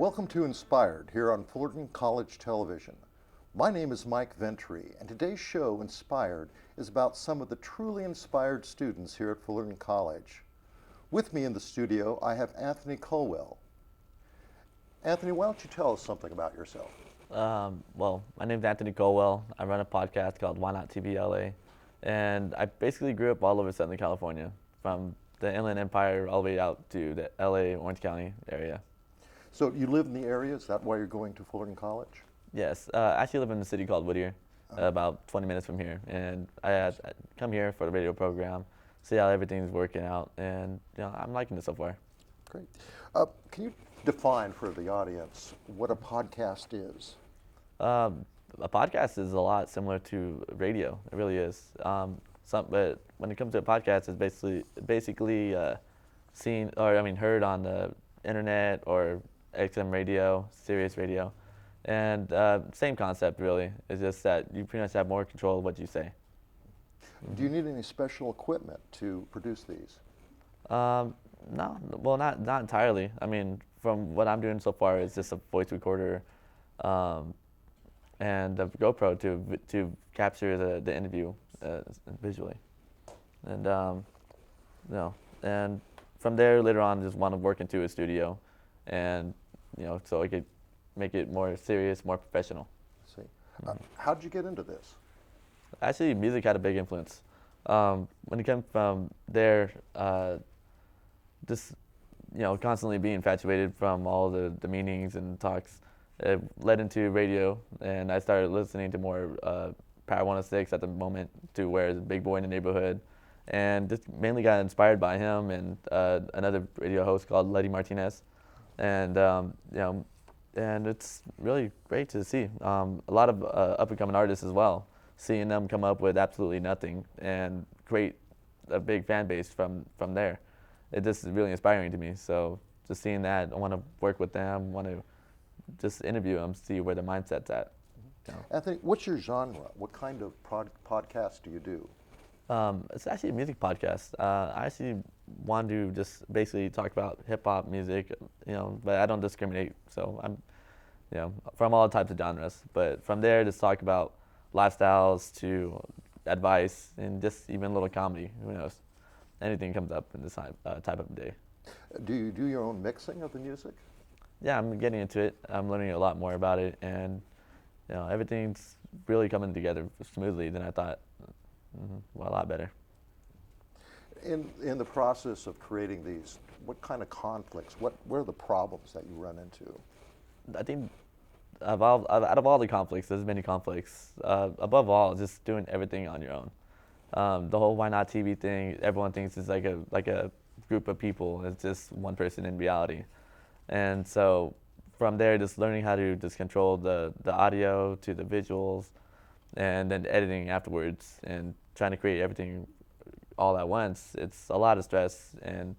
Welcome to Inspired here on Fullerton College Television. My name is Mike Ventri, and today's show, Inspired, is about some of the truly inspired students here at Fullerton College. With me in the studio, I have Anthony Culwell. Anthony, why don't you tell us something about yourself? Well, my name's Anthony Culwell. I run a podcast called Why Not TV LA, and I basically grew up all over Southern California, from the Inland Empire all the way out to the LA, Orange County area. So you live in the area? Is that why you're going to Fullerton College? Yes, I actually live in a city called Whittier, about 20 minutes from here, and I come here for the radio program, see how everything's working out, and I'm liking it so far. Great. Can you define for the audience what a podcast is? A podcast is a lot similar to radio. It really is. But when it comes to a podcast, it's basically heard on the internet or XM radio, Sirius radio, and same concept really. It's just that you pretty much have more control of what you say. Do you need any special equipment to produce these? No, well, not entirely. I mean, from what I'm doing so far, it's just a voice recorder and a GoPro to capture the interview visually, and and from there later on, just want to work into a studio, and so I could make it more serious, more professional. I see. How did you get into this? Actually, music had a big influence. When it came from there, just constantly being infatuated from all the meetings and talks, it led into radio, and I started listening to more Power 106 at the moment, to where the Big Boy in the Neighborhood, and just mainly got inspired by him and another radio host called Letty Martinez, and and it's really great to see a lot of up-and-coming artists as well, seeing them come up with absolutely nothing and create a big fan base from there. It just is really inspiring to me. So just seeing that, I want to work with them, want to just interview them, see where their mindset's at. Anthony, what's your genre? What kind of podcast do you do? It's actually a music podcast. I actually want to just basically talk about hip hop music, but I don't discriminate. So I'm, from all types of genres. But from there, just talk about lifestyles to advice and just even a little comedy. Who knows? Anything comes up in this type of day. Do you do your own mixing of the music? Yeah, I'm getting into it. I'm learning a lot more about it, and everything's really coming together smoothly than I thought. Well, a lot better. In the process of creating these, what kind of conflicts, what are the problems that you run into? I think out of all the conflicts, there's many conflicts. Above all, just doing everything on your own. The whole Why Not TV thing, everyone thinks it's like a group of people. It's just one person in reality. And so from there, just learning how to just control the audio to the visuals, and then editing afterwards, and trying to create everything all at once. It's a lot of stress, and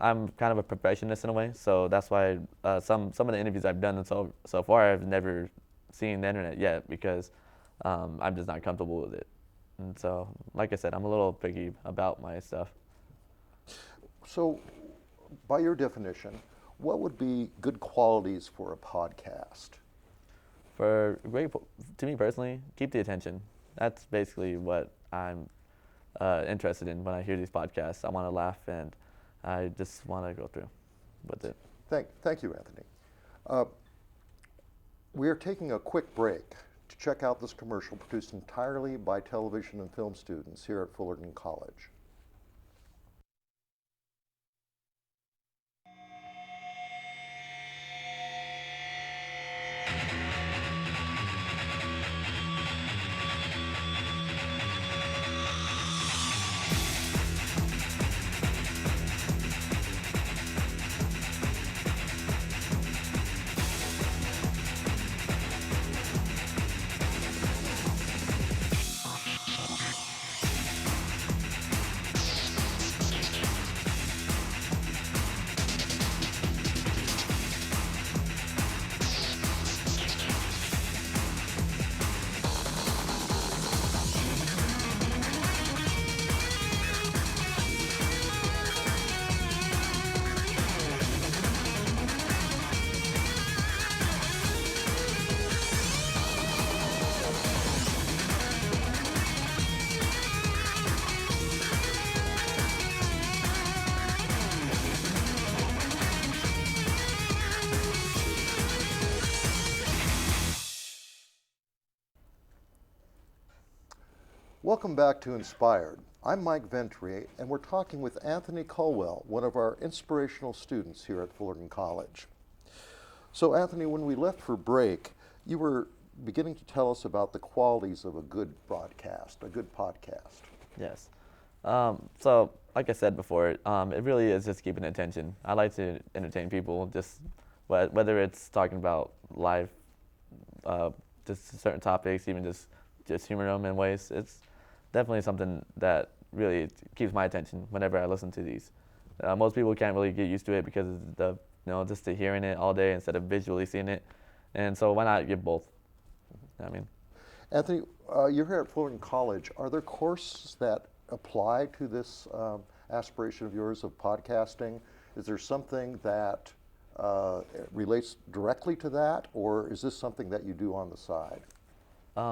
I'm kind of a perfectionist in a way, so that's why some of the interviews I've done so far, I've never seen the internet yet, because I'm just not comfortable with it. And so, like I said, I'm a little picky about my stuff. So, by your definition, what would be good qualities for a podcast? To me personally, keep the attention. That's basically what I'm interested in when I hear these podcasts. I want to laugh, and I just want to go through with it. Thank you, Anthony. We are taking a quick break to check out this commercial produced entirely by television and film students here at Fullerton College. Welcome back to Inspired. I'm Mike Ventri, and we're talking with Anthony Culwell, one of our inspirational students here at Fullerton College. So Anthony, when we left for break, you were beginning to tell us about the qualities of a good broadcast, a good podcast. Yes. So, like I said before, it really is just keeping attention. I like to entertain people, just whether it's talking about life, just certain topics, even just humor them in ways. It's definitely something that really keeps my attention whenever I listen to these. Most people can't really get used to it because of just to hearing it all day instead of visually seeing it. And so why not give both? I mean, Anthony, you're here at Fullerton College. Are there courses that apply to this aspiration of yours of podcasting? Is there something that relates directly to that, or is this something that you do on the side?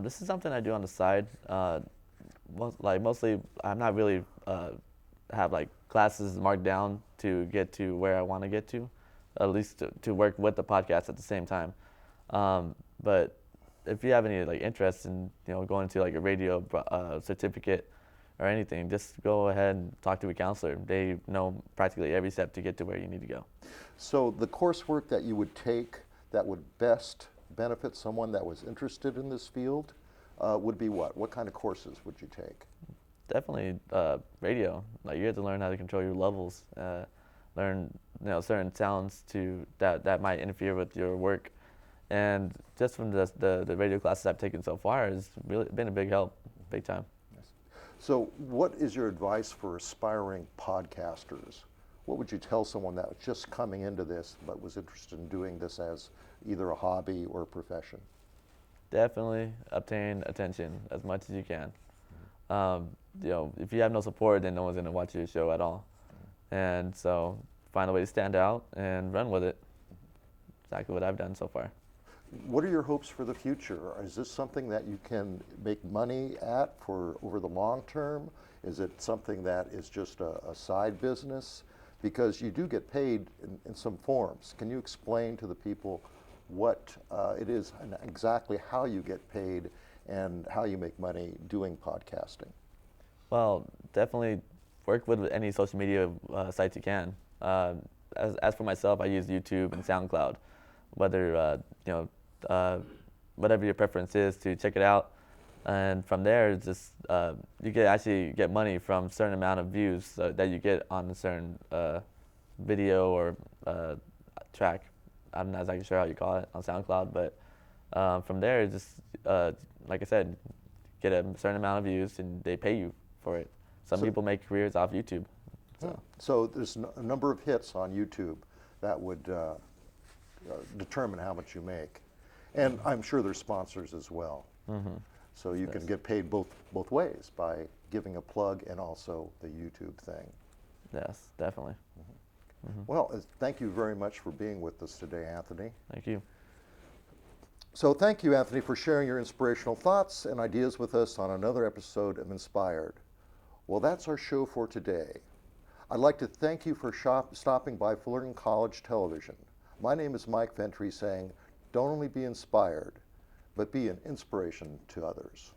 This is something I do on the side. Mostly, I'm not really have like classes marked down to get to where I want to get to, at least to work with the podcast at the same time. But if you have any like interest in going to like a radio certificate or anything, just go ahead and talk to a counselor. They know practically every step to get to where you need to go. So the coursework that you would take that would best benefit someone that was interested in this field would be what? What kind of courses would you take? Definitely radio. Like you have to learn how to control your levels, learn certain sounds that might interfere with your work, and just from the radio classes I've taken so far has really been a big help, big time. Yes. So what is your advice for aspiring podcasters? What would you tell someone that was just coming into this but was interested in doing this as either a hobby or a profession? Definitely obtain attention as much as you can. If you have no support, then no one's going to watch your show at all. And so find a way to stand out and run with it. Exactly what I've done so far. What are your hopes for the future? Is this something that you can make money at for over the long term? Is it something that is just a side business? Because you do get paid in some forms. Can you explain to the people what it is and exactly how you get paid and how you make money doing podcasting? Well, definitely work with any social media sites you can. As for myself, I use YouTube and SoundCloud. Whether whatever your preference is, to check it out, and from there, just you can actually get money from a certain amount of views that you get on a certain video or track. I'm not exactly sure how you call it on SoundCloud, but from there, just like I said, get a certain amount of views, and they pay you for it. Some people make careers off YouTube. So there's a number of hits on YouTube that would determine how much you make, and I'm sure there's sponsors as well. Mm-hmm. So you can get paid both ways by giving a plug and also the YouTube thing. Yes, definitely. Mm-hmm. Well, thank you very much for being with us today, Anthony. Thank you. So thank you, Anthony, for sharing your inspirational thoughts and ideas with us on another episode of Inspired. Well, that's our show for today. I'd like to thank you for stopping by Fullerton College Television. My name is Mike Ventri, saying, don't only be inspired, but be an inspiration to others.